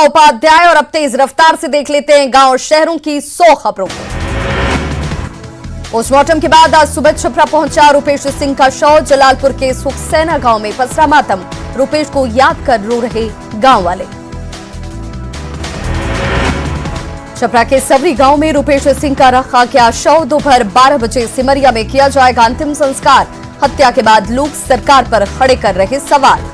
उपाध्याय। और अब तेज रफ्तार से देख लेते हैं गांव और शहरों की 100 खबरों को। पोस्टमार्टम के बाद आज सुबह छपरा पहुंचा रूपेश सिंह का शव। जलालपुर के सुखसेना गांव में पसरा मातम। रूपेश को याद कर रो रहे गांव वाले। छपरा के सवरी गांव में रूपेश सिंह का रखा गया शव। दोपहर 12 बजे सिमरिया में किया जाएगा अंतिम संस्कार। हत्या के बाद लोग सरकार पर खड़े कर रहे सवाल।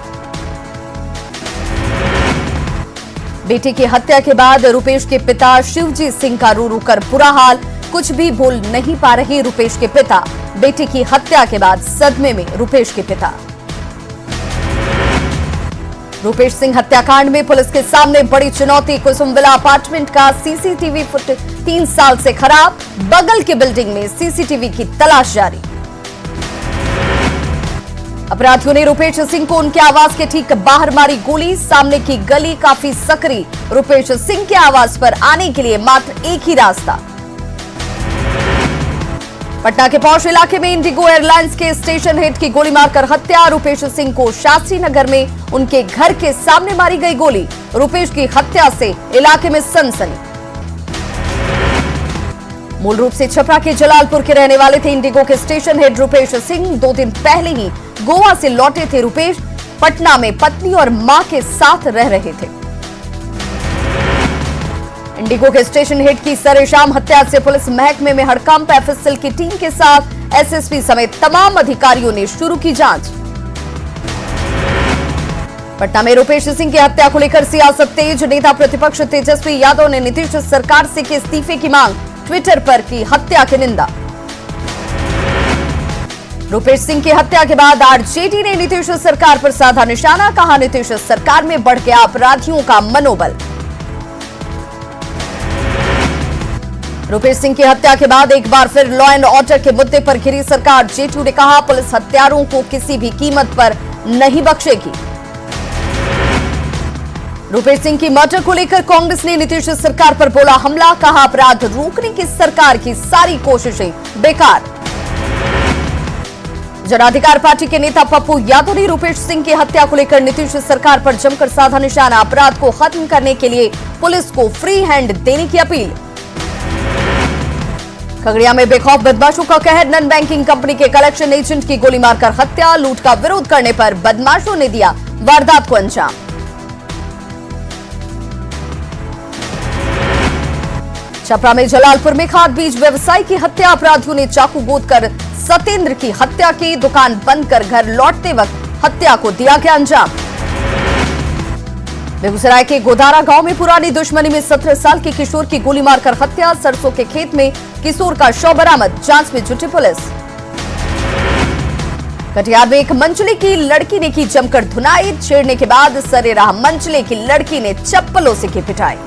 बेटी की हत्या के बाद रूपेश के पिता शिवजी सिंह का रो रो कर बुरा हाल। कुछ भी बोल नहीं पा रहे रूपेश के पिता। बेटी की हत्या के बाद सदमे में रूपेश के पिता। रूपेश सिंह हत्याकांड में पुलिस के सामने बड़ी चुनौती। कुसुम विला अपार्टमेंट का सीसीटीवी फुटेज 3 साल से खराब। बगल की बिल्डिंग में सीसीटीवी की तलाश जारी। अपराधियों ने रूपेश सिंह को उनके आवास के ठीक बाहर मारी गोली। सामने की गली काफी सकरी। रूपेश सिंह के आवास पर आने के लिए मात्र एक ही रास्ता। पटना के पौष इलाके में इंडिगो एयरलाइंस के स्टेशन हेड की गोली मारकर हत्या। रूपेश सिंह को शास्त्री नगर में उनके घर के सामने मारी गई गोली। रूपेश की हत्या से इलाके में सनसनी। मूल रूप से छपरा के जलालपुर के रहने वाले थे इंडिगो के स्टेशन हेड रूपेश सिंह। 2 दिन पहले ही गोवा से लौटे थे रूपेश। पटना में पत्नी और मां के साथ रह रहे थे। इंडिगो के स्टेशन हेड की सरेआम हत्या से पुलिस महकमे में हड़कंप। एफएसएल की टीम के साथ एसएसपी समेत तमाम अधिकारियों ने शुरू की जांच। पटना में रूपेश सिंह की हत्या को लेकर सियासत तेज। नेता प्रतिपक्ष तेजस्वी यादव ने नीतीश सरकार से की इस्तीफे की मांग। ट्विटर पर की हत्या की निंदा। रूपेश सिंह की हत्या के बाद आरजेडी ने नीतीश सरकार पर साधा निशाना। कहा नीतीश सरकार में बढ़ गया अपराधियों का मनोबल। रूपेश सिंह की हत्या के बाद एक बार फिर लॉ एंड ऑर्डर के मुद्दे पर घिरी सरकार। जेटू ने कहा पुलिस हत्यारों को किसी भी कीमत पर नहीं बख्शेगी। रूपेश सिंह की मर्डर को लेकर कांग्रेस ने नीतीश सरकार पर बोला हमला। कहा अपराध रोकने की सरकार की सारी कोशिशें बेकार। जन अधिकार पार्टी के नेता पप्पू यादव ने रूपेश सिंह की हत्या को लेकर नीतीश सरकार पर जमकर साधा निशाना। अपराध को खत्म करने के लिए पुलिस को फ्री हैंड देने की अपील। खगड़िया में बेखौफ बदमाशों का कहर। नॉन बैंकिंग कंपनी के कलेक्शन एजेंट की गोली मारकर हत्या। लूट का विरोध करने पर बदमाशों ने दिया वारदात को अंजाम। छपरा में जलालपुर में खाद बीज व्यवसायी की हत्या। अपराधियों ने चाकू गोदकर सतेंद्र की हत्या की। दुकान बंद कर घर लौटते वक्त हत्या को दिया गया अंजाम। बेगूसराय के गोदारा गांव में पुरानी दुश्मनी में 17 साल के किशोर की गोली मारकर हत्या। सरसों के खेत में किशोर का शव बरामद। जांच में जुटी पुलिस। कटिहार में एक मंचले की लड़की ने की जमकर धुनाई। छेड़ने के बाद सरेराह मंचले की लड़की ने चप्पलों से की पिटाई।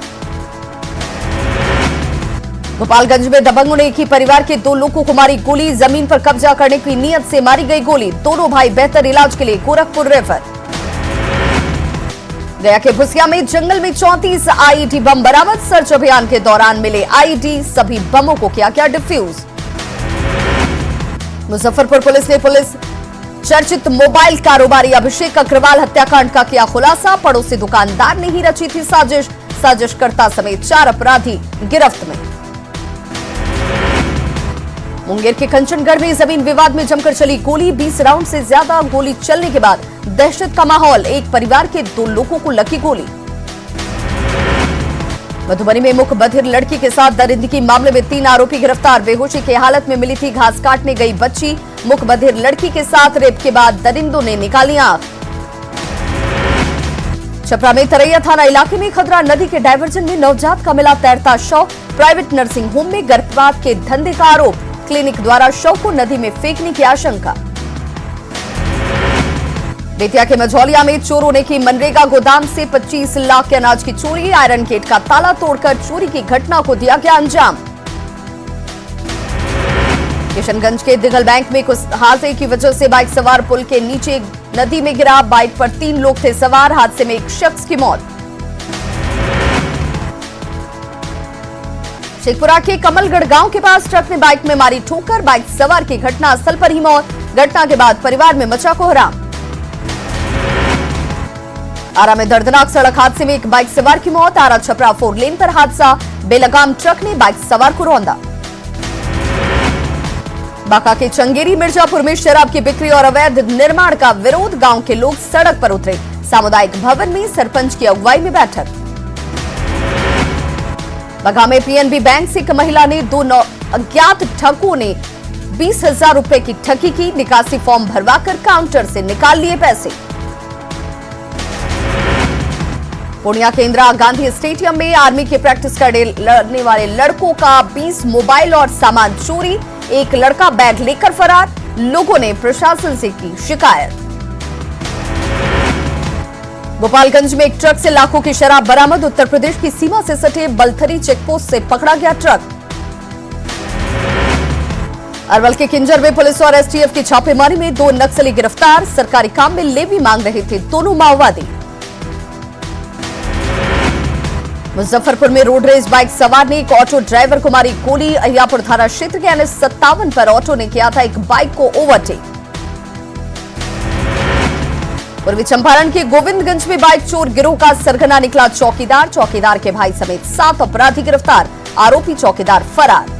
गोपालगंज में दबंगों ने एक ही परिवार के 2 लोगों को मारी गोली। जमीन पर कब्जा करने की नीयत से मारी गई गोली। दोनों भाई बेहतर इलाज के लिए गोरखपुर रेफर। गया के भुसिया में जंगल में 34 आईईडी बम बरामद। सर्च अभियान के दौरान मिले आईईडी। सभी बमों को किया गया डिफ्यूज। मुजफ्फरपुर पुलिस ने चर्चित मोबाइल कारोबारी अभिषेक अग्रवाल हत्याकांड का किया खुलासा। पड़ोसी दुकानदार ने ही रची थी साजिश। साजिशकर्ता समेत 4 अपराधी गिरफ्त में। मुंगेर के कंचनगढ़ में जमीन विवाद में जमकर चली गोली। 20 राउंड से ज्यादा गोली चलने के बाद दहशत का माहौल। एक परिवार के 2 लोगों को लगी गोली। मधुबनी में मुख बधिर लड़की के साथ दरिंदगी मामले में 3 आरोपी गिरफ्तार। बेहोशी की हालत में मिली थी घास काटने गई बच्ची। मुख बधिर लड़की के साथ रेप के बाद दरिंदों ने निकाली आंख। छपरा में तरैया थाना इलाके में खदरा नदी के डायवर्जन में नवजात का मिला तैरता शव। प्राइवेट नर्सिंग होम में गर्भपात के धंधे का आरोप। क्लिनिक द्वारा शव को नदी में फेंकने की आशंका। बेतिया के मझौलिया में चोरों ने की मनरेगा गोदाम से 25 लाख के अनाज की चोरी। आयरन गेट का ताला तोड़कर चोरी की घटना को दिया गया अंजाम। किशनगंज के दिघल बैंक में कुछ हादसे की वजह से बाइक सवार पुल के नीचे नदी में गिरा। बाइक पर 3 लोग थे सवार। हादसे में एक शख्स की मौत। शेखपुरा के कमलगढ़ गांव के पास ट्रक ने बाइक में मारी ठोकर। बाइक सवार की घटनास्थल पर ही मौत। घटना के बाद परिवार में मचा कोहराम। आरा में दर्दनाक सड़क हादसे में एक बाइक सवार की मौत। आरा छपरा 4 लेन पर हादसा, बेलगाम ट्रक ने बाइक सवार को रौंदा। बांका के चंगेरी मिर्जापुर में शराब की बिक्री और अवैध निर्माण का विरोध, गांव के लोग सड़क पर उतरे। सामुदायिक भवन में सरपंच की अगुवाई में बैठक। बांका में पीएनबी बैंक से एक महिला ने 2 अज्ञात ठगों ने 20,000 रुपए की ठगी की। निकासी फॉर्म भरवाकर काउंटर से निकाल लिए पैसे। पूर्णिया के इंदिरा गांधी स्टेडियम में आर्मी की प्रैक्टिस करने वाले लड़कों का 20 मोबाइल और सामान चोरी। एक लड़का बैग लेकर फरार, लोगों ने प्रशासन से की शिकायत। गोपालगंज में एक ट्रक से लाखों की शराब बरामद। उत्तर प्रदेश की सीमा से सटे बलथरी चेकपोस्ट से पकड़ा गया ट्रक। अरवल के किंजर में पुलिस और एसटीएफ की छापेमारी में 2 नक्सली गिरफ्तार। सरकारी काम में लेवी मांग रहे थे दोनों माओवादी। मुजफ्फरपुर में रोड रेस बाइक सवार ने एक ऑटो ड्राइवर को मारी गोली। अहियापुर थाना क्षेत्र के NH 57 पर ऑटो ने किया था एक बाइक को ओवरटेक। पूर्वी चंपारण के गोविंदगंज में बाइक चोर गिरोह का सरगना निकला चौकीदार। चौकीदार के भाई समेत 7 अपराधी गिरफ्तार, आरोपी चौकीदार फरार।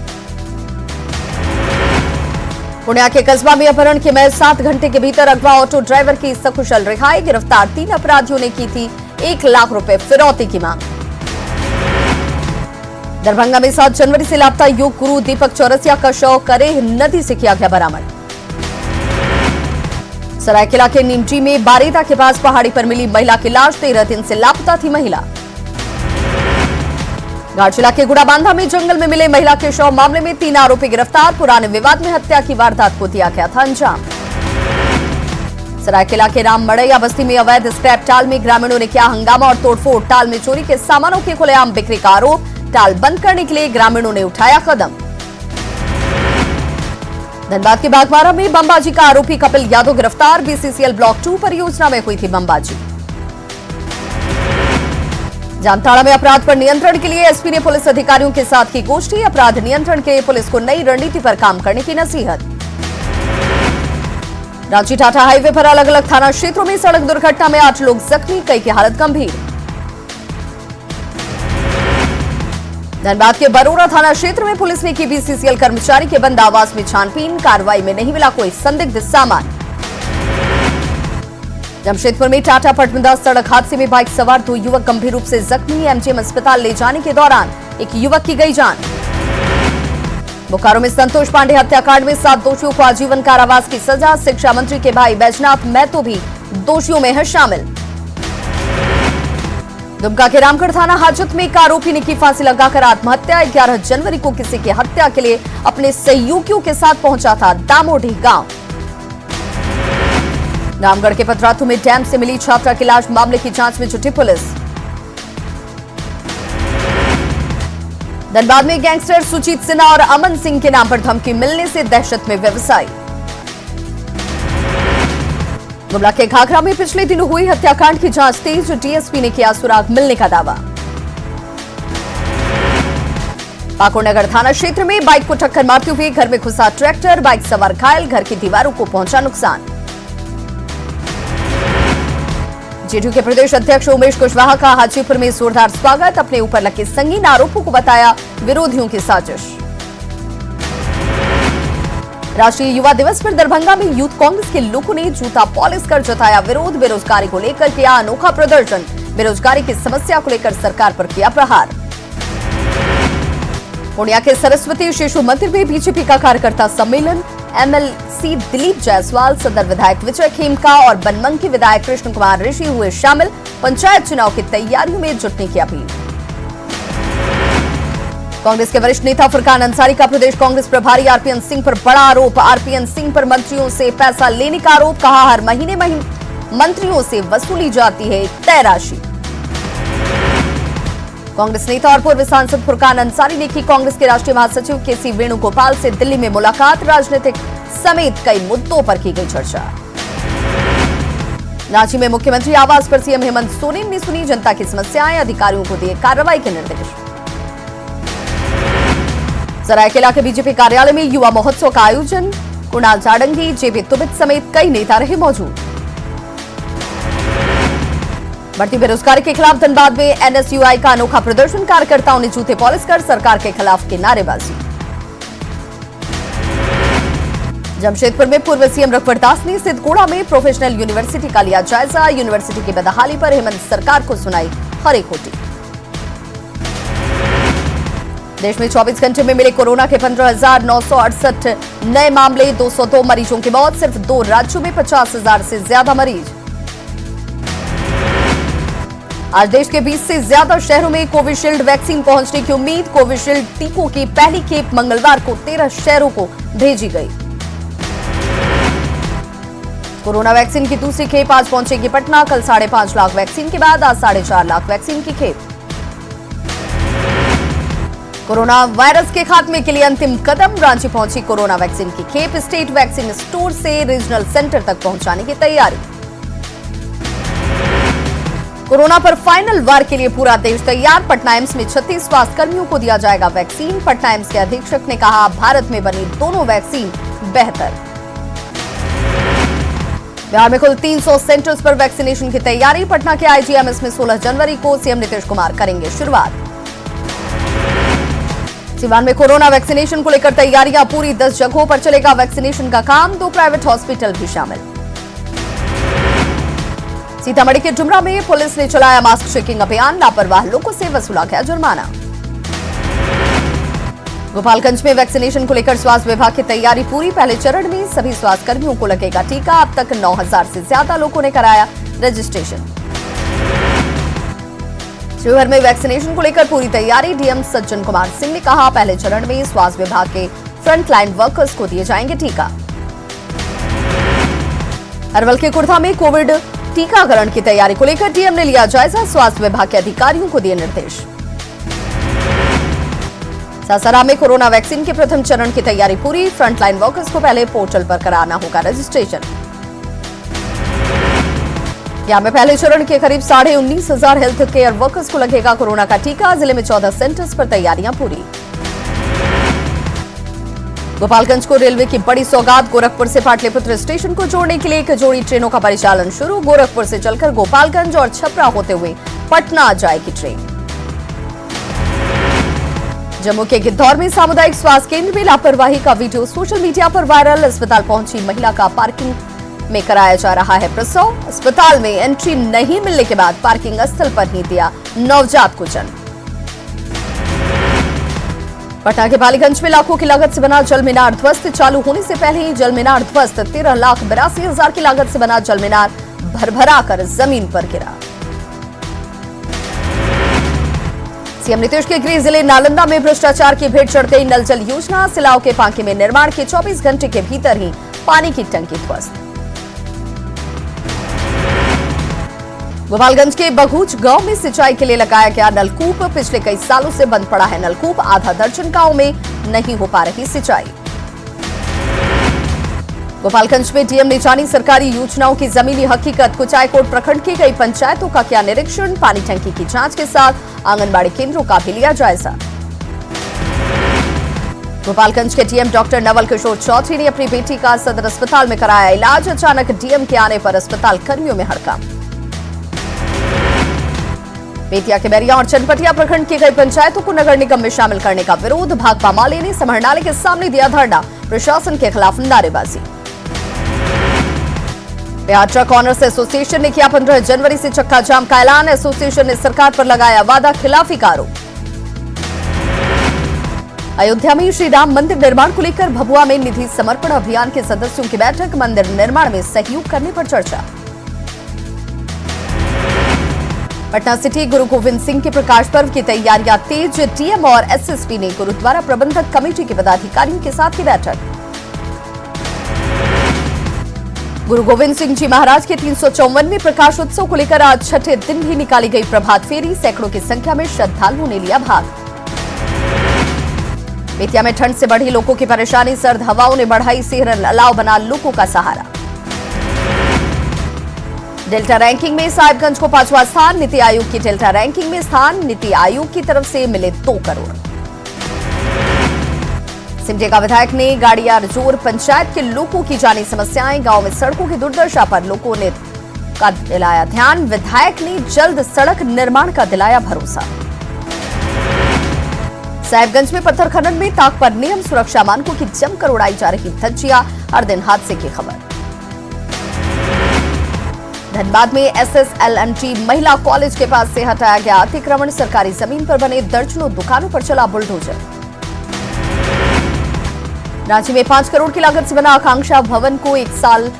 पुणे के कस्बा में अपहरण के महज 7 घंटे के भीतर अगवा ऑटो ड्राइवर की सकुशल रिहाई। गिरफ्तार 3 अपराधियों ने की थी 1 लाख रुपए फिरौती की मांग। दरभंगा में 7 जनवरी से लापता योग गुरु दीपक चौरसिया का शव करेह नदी से किया गया बरामद। सरायकेला के निमची में बारेदा के पास पहाड़ी पर मिली महिला की लाश। 13 दिन से लापता थी महिला। घाटशिला के गुड़ाबांधा में जंगल में मिले महिला के शव मामले में 3 आरोपी गिरफ्तार। पुराने विवाद में हत्या की वारदात को दिया गया था अंजाम। सरायकेला के राम मड़ैया बस्ती में अवैध स्क्रैप टाल में ग्रामीणों ने किया हंगामा और तोड़फोड़। टाल में चोरी के सामानों की खुलेआम बिक्री का आरोप। टाल बंद करने के लिए ग्रामीणों ने उठाया कदम। धनबाद के बागमारा में बमबाजी का आरोपी कपिल यादव गिरफ्तार। बीसीसीएल ब्लॉक 2 परियोजना में हुई थी बमबाजी। जामताड़ा में अपराध पर नियंत्रण के लिए एसपी ने पुलिस अधिकारियों के साथ की गोष्ठी। अपराध नियंत्रण के लिए पुलिस को नई रणनीति पर काम करने की नसीहत। रांची टाटा हाईवे पर अलग अलग थाना क्षेत्रों में सड़क दुर्घटना में 8 लोग जख्मी, कई की हालत गंभीर। धनबाद के बरोरा थाना क्षेत्र में पुलिस ने की बीसीसीएल कर्मचारी के बंद आवास में छानबीन। कार्रवाई में नहीं मिला कोई संदिग्ध सामान। जमशेदपुर में टाटा पटमदा सड़क हादसे में बाइक सवार 2 युवक गंभीर रूप से जख्मी। एमजीएम अस्पताल ले जाने के दौरान एक युवक की गई जान। बोकारो में संतोष पांडे हत्याकांड में 7 दोषियों को आजीवन कारावास की सजा। शिक्षा मंत्री के भाई बैजनाथ महतो भी दोषियों में है शामिल। दुमका के रामगढ़ थाना हाजत में एक आरोपी ने की फांसी लगाकर आत्महत्या। 11 जनवरी को किसी की हत्या के लिए अपने सहयोगियों के साथ पहुंचा था दामोडी गांव। रामगढ़ के पतरातू में डैम से मिली छात्रा की लाश, मामले की जांच में जुटी पुलिस। धनबाद में गैंगस्टर सुजीत सिन्हा और अमन सिंह के नाम पर धमकी मिलने से दहशत में व्यवसायी। गुमला के घाघरा में पिछले दिनों हुई हत्याकांड की जांच तेज। डीएसपी ने किया सुराग मिलने का दावा। पाकुड़ नगर थाना क्षेत्र में बाइक को टक्कर मारते हुए घर में घुसा ट्रैक्टर, बाइक सवार घायल, घर की दीवारों को पहुंचा नुकसान। जेडीयू के प्रदेश अध्यक्ष उमेश कुशवाहा का हाजीपुर में जोरदार स्वागत। अपने ऊपर लगे संगीन आरोपों को बताया विरोधियों की साजिश। राष्ट्रीय युवा दिवस पर दरभंगा में यूथ कांग्रेस के लोगों ने जूता पॉलिश कर जताया विरोध। बेरोजगारी को लेकर किया अनोखा प्रदर्शन। बेरोजगारी की समस्या को लेकर सरकार पर किया प्रहार। पूर्णिया के सरस्वती शिशु मंदिर में बीजेपी का कार्यकर्ता सम्मेलन। एमएलसी दिलीप जायसवाल, सदर विधायक विजय खेमका और बनमंकी विधायक कृष्ण कुमार ऋषि हुए शामिल। पंचायत चुनाव की तैयारियों में जुटने की अपील। कांग्रेस के वरिष्ठ नेता फुरकान अंसारी का प्रदेश कांग्रेस प्रभारी आरपीएन सिंह पर बड़ा आरोप। आरपीएन सिंह पर मंत्रियों से पैसा लेने का आरोप। कहा हर महीने मंत्रियों से वसूली जाती है तय राशि। कांग्रेस नेता और पूर्व सांसद फुरकान अंसारी ने की कांग्रेस के राष्ट्रीय महासचिव केसी वेणुगोपाल से दिल्ली में मुलाकात। राजनीतिक समेत कई मुद्दों पर की गई चर्चा। रांची में मुख्यमंत्री आवास पर सीएम हेमंत सोरेन ने सुनी जनता की समस्याएं, अधिकारियों को दिए कार्रवाई के निर्देश। सरायकेला के बीजेपी कार्यालय में युवा महोत्सव का आयोजन। कुणाल जाडंगी, जेबी तुबित समेत कई नेता रहे मौजूद। बढ़ती बेरोजगारी के खिलाफ धनबाद में एनएसयूआई का अनोखा प्रदर्शन, कार्यकर्ताओं ने जूते पॉलिश कर सरकार के खिलाफ की नारेबाजी। जमशेदपुर में पूर्व सीएम रघुवर दास ने सिद्धगोड़ा में प्रोफेशनल यूनिवर्सिटी का लिया जायजा, यूनिवर्सिटी की बदहाली पर हेमंत सरकार को सुनाई खरी खोटी। देश में 24 घंटे में मिले कोरोना के 15,968 नए मामले, 202 मरीजों की मौत, सिर्फ 2 राज्यों में 50,000 से ज्यादा मरीज। आज देश के 20 से ज्यादा शहरों में कोविशील्ड वैक्सीन पहुंचने की उम्मीद, कोविशील्ड टीकों की पहली खेप मंगलवार को 13 शहरों को भेजी गई। कोरोना वैक्सीन की दूसरी खेप आज पहुंचेगी पटना, कल 5.5 लाख वैक्सीन के बाद आज 4.5 लाख वैक्सीन की खेप। कोरोना वायरस के खात्मे के लिए अंतिम कदम, रांची पहुंची कोरोना वैक्सीन की खेप, स्टेट वैक्सीन स्टोर से रीजनल सेंटर तक पहुंचाने की तैयारी। कोरोना पर फाइनल वार के लिए पूरा देश तैयार, पटना एम्स में 36 स्वास्थ्य कर्मियों को दिया जाएगा वैक्सीन, पटना एम्स के अधीक्षक ने कहा भारत में बनी दोनों वैक्सीन बेहतर। बिहार में कुल 300 सेंटर्स पर वैक्सीनेशन की तैयारी, पटना के आईजीएमएस में 16 जनवरी को सीएम नीतीश कुमार करेंगे शुरुआत। सीवान में कोरोना वैक्सीनेशन को लेकर तैयारियां पूरी, 10 जगहों पर चलेगा वैक्सीनेशन का काम, 2 प्राइवेट हॉस्पिटल भी शामिल। सीतामढ़ी के डुमरा में पुलिस ने चलाया मास्क चेकिंग अभियान, लापरवाह लोगों से वसूला गया जुर्माना। गोपालगंज में वैक्सीनेशन को लेकर स्वास्थ्य विभाग की तैयारी पूरी, पहले चरण में सभी स्वास्थ्य कर्मियों को लगेगा टीका, अब तक 9,000 से ज्यादा लोगों ने कराया रजिस्ट्रेशन। शिवहर में वैक्सीनेशन को लेकर पूरी तैयारी, डीएम सज्जन कुमार सिंह ने कहा पहले चरण में स्वास्थ्य विभाग के फ्रंटलाइन वर्कर्स को दिए जाएंगे टीका। अरवल के कुर्था में कोविड टीकाकरण की तैयारी को लेकर डीएम ने लिया जायजा, स्वास्थ्य विभाग के अधिकारियों को दिए निर्देश। सासाराम में कोरोना वैक्सीन के प्रथम चरण की तैयारी पूरी, फ्रंटलाइन वर्कर्स को पहले पोर्टल पर कराना होगा रजिस्ट्रेशन। यहां में पहले चरण के करीब 19,500 हेल्थ केयर वर्कर्स को लगेगा कोरोना का टीका, जिले में 14 सेंटर्स पर तैयारियां पूरी। गोपालगंज को रेलवे की बड़ी सौगात, गोरखपुर से पाटलिपुत्र स्टेशन को जोड़ने के लिए 1 जोड़ी ट्रेनों का परिचालन शुरू, गोरखपुर से चलकर गोपालगंज और छपरा होते हुए पटना जाएगी ट्रेन। जम्मू के गिद्धौर में सामुदायिक स्वास्थ्य केंद्र में लापरवाही का वीडियो सोशल मीडिया पर वायरल, अस्पताल पहुंची महिला का पार्किंग में कराया जा रहा है प्रसव, अस्पताल में एंट्री नहीं मिलने के बाद पार्किंग स्थल पर ही दिया नवजात को जन्म। पटना के बालीगंज में लाखों की लागत से बना जल मीनार ध्वस्त, चालू होने से पहले ही जल मीनार ध्वस्त, 13,82,000 की लागत से बना जल मीनार भरभरा कर जमीन पर गिरा। सीएम नीतीश के गृह जिले नालंदा में भ्रष्टाचार की भेंट चढ़ गई नल जल योजना, सिलाव के पांकी में निर्माण के 24 घंटे के भीतर ही पानी की टंकी ध्वस्त। गोपालगंज के बघूच गांव में सिंचाई के लिए लगाया गया नलकूप, पिछले कई सालों से बंद पड़ा है नलकूप, आधा दर्जन गांव में नहीं हो पा रही सिंचाई। गोपालगंज में डीएम ने जानी सरकारी योजनाओं की जमीनी हकीकत, कुचायकोट प्रखंड की कई पंचायतों का किया निरीक्षण, पानी टंकी की जांच के साथ आंगनबाड़ी केंद्रों का भी लिया जायजा। गोपालगंज के डीएम डॉक्टर नवल किशोर चौधरी ने अपनी बेटी का सदर अस्पताल में कराया इलाज, अचानक डीएम के आने पर अस्पताल कर्मियों में हड़कंप। बेतिया के बैरिया और चनपटिया प्रखंड की कई पंचायतों को नगर निगम में शामिल करने का विरोध, भाकपा माले ने समरनाले के सामने दिया धरना, प्रशासन के खिलाफ नारेबाजी। बिहार ट्रक ऑनर्स एसोसिएशन ने किया 15 जनवरी से चक्का जाम का ऐलान, एसोसिएशन ने सरकार पर लगाया वादा खिलाफी का आरोप। अयोध्या में श्री राम मंदिर निर्माण को लेकर भभुआ में निधि समर्पण अभियान के सदस्यों की बैठक, मंदिर निर्माण में सहयोग करने पर चर्चा। पटना सिटी गुरु गोविंद सिंह के प्रकाश पर्व की तैयारियां तेज, डीएम और एसएसपी ने गुरुद्वारा प्रबंधक कमेटी के पदाधिकारियों के साथ की बैठक। गुरु गोविंद सिंह जी महाराज के 354वें प्रकाश उत्सव को लेकर आज छठे दिन भी निकाली गई प्रभात फेरी, सैकड़ों की संख्या में श्रद्धालुओं ने लिया भाग। बेतिया में ठंड से बढ़ी लोगों की परेशानी, सर्द हवाओं ने बढ़ाई सेहरन, अलाव बना लोगों का सहारा। डेल्टा रैंकिंग में साहिबगंज को 5वां स्थान, नीति आयोग की डेल्टा रैंकिंग में स्थान, नीति आयोग की तरफ से मिले 2 करोड़। सिमडेगा विधायक ने गाड़ियारजोर पंचायत के लोगों की जानी समस्याएं, गांव में सड़कों की दुर्दशा पर लोगों ने का दिलाया ध्यान, विधायक ने जल्द सड़क निर्माण का दिलाया भरोसा। साहिबगंज में पत्थर खनन में ताक पर नियम सुरक्षा मानकों की जमकर उड़ाई जा रही धज्जियां, हर दिन हादसे की खबर। धनबाद में SSLNT महिला कॉलेज के पास से हटाया गया अतिक्रमण, सरकारी जमीन पर बने दर्जनों दुकानों पर चला बुलडोजर। रांची में 5 करोड़ की लागत से बना आकांक्षा भवन को 1 साल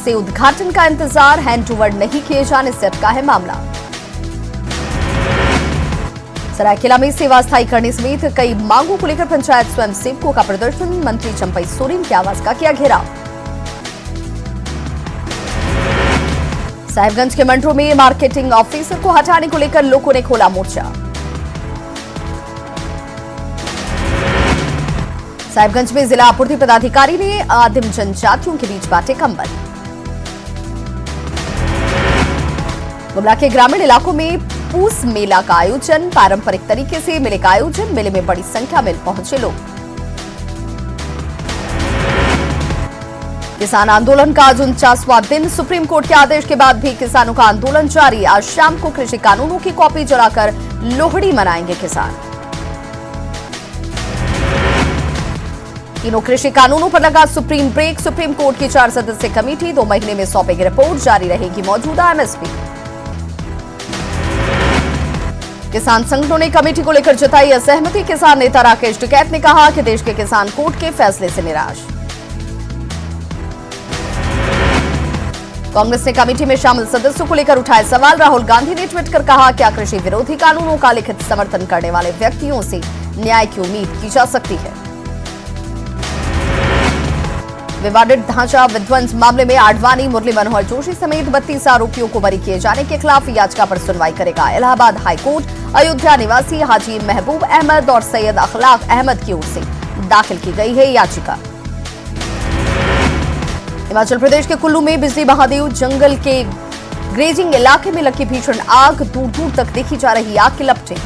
से उद्घाटन का इंतजार, हैंड ओवर नहीं किए जाने से अटका है मामला। सरायकेला में सेवा स्थायी करने समेत कई मांगों को लेकर पंचायत स्वयं सेवकों का प्रदर्शन, मंत्री चंपई सोरेन के आवास का किया घेराव। साहिबगंज के मंडरों में मार्केटिंग ऑफिसर को हटाने को लेकर लोगों ने खोला मोर्चा। साहिबगंज में जिला आपूर्ति पदाधिकारी ने आदिम जनजातियों के बीच बांटे कंबल। गुमला के ग्रामीण इलाकों में पूस मेला का आयोजन, पारंपरिक तरीके से मेले का आयोजन, मेले में बड़ी संख्या में पहुंचे लोग। किसान आंदोलन का आज 49वां दिन, सुप्रीम कोर्ट के आदेश के बाद भी किसानों का आंदोलन जारी। आज शाम को कृषि कानूनों की कॉपी जलाकर लोहड़ी मनाएंगे किसान। तीनों कृषि कानूनों पर लगा सुप्रीम ब्रेक, सुप्रीम कोर्ट की 4 सदस्यीय कमेटी 2 महीने में सौंपेगी रिपोर्ट, जारी रहेगी मौजूदा MSP। किसान संगठनों ने कमेटी को लेकर जताई असहमति, किसान नेता राकेश टिकैत ने कहा कि देश के किसान कोर्ट के फैसले से निराश। कांग्रेस ने कमेटी में शामिल सदस्यों को लेकर उठाए सवाल, राहुल गांधी ने ट्वीट कर कहा, क्या कृषि विरोधी कानूनों का लिखित समर्थन करने वाले व्यक्तियों से न्याय की उम्मीद की जा सकती है। विवादित ढांचा विध्वंस मामले में आडवाणी, मुरली मनोहर जोशी समेत 32 आरोपियों को बरी किए जाने के खिलाफ याचिका पर सुनवाई करेगा इलाहाबाद हाईकोर्ट। अयोध्या निवासी हाजी महबूब अहमद और सैयद अखलाक अहमद की ओर से दाखिल की गई है याचिका। हिमाचल प्रदेश के कुल्लू में बिजली महादेव जंगल के ग्रेजिंग इलाके में लगी भीषण आग, दूर दूर तक देखी जा रही आग की लपटें।